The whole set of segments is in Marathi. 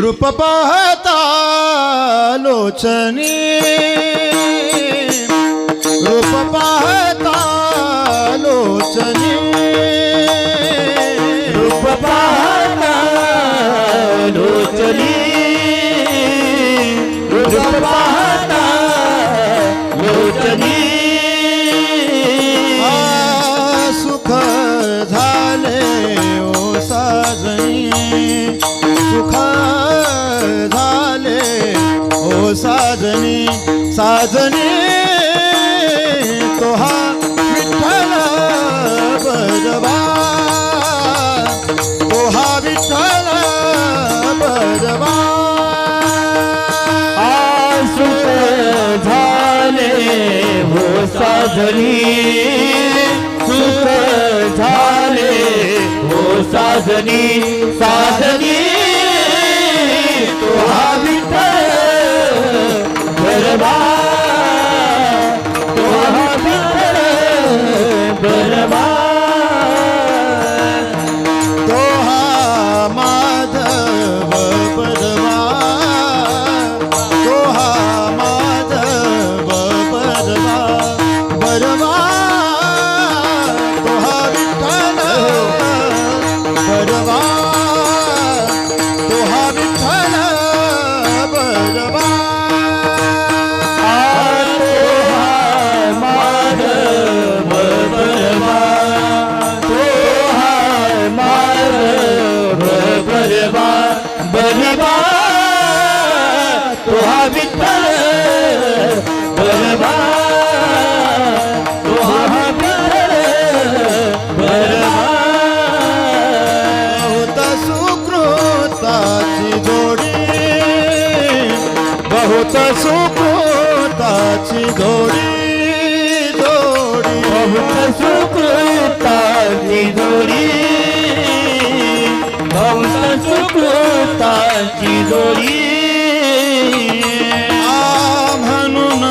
रूप पाहता लोचनी रूप पाहता लोचनी रूप पाहता लोचनी रूप पाहता लोचनी सुख झाले ओ साजनी सुख झाले ओ साजनी साजनी तो हा विठ्ठल बरवा तो हा विठ्ठल बरवा सुख झाले हो साजनी सुख झाले हो साजनी साजनी तो हा विठ्ठल बरवा तो हा विठ्ठल बरवा तो हा माधव बरवा तो हा माधव बरवा बरवा तो हा विठ्ठल बरवा तो हा विठ्ठल बरवा बरवा बरवा तो हा विठ्ठल बरवा तो हा विठ्ठल बरवा बहुत सुकृताची जोडी बहुत सुकृताची जोडी जोडी बहुत सुकृताची जोडी बहुत सुकृताची जोडी म्हणून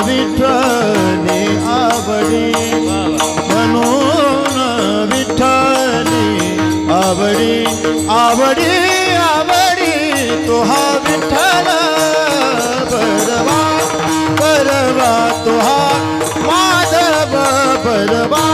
विठ्ठली आवडी म्हणून विठ्ठली आवडी आवडी आवडी तो हा विठ्ठल बरवा बरवा तो हा माधव बरवा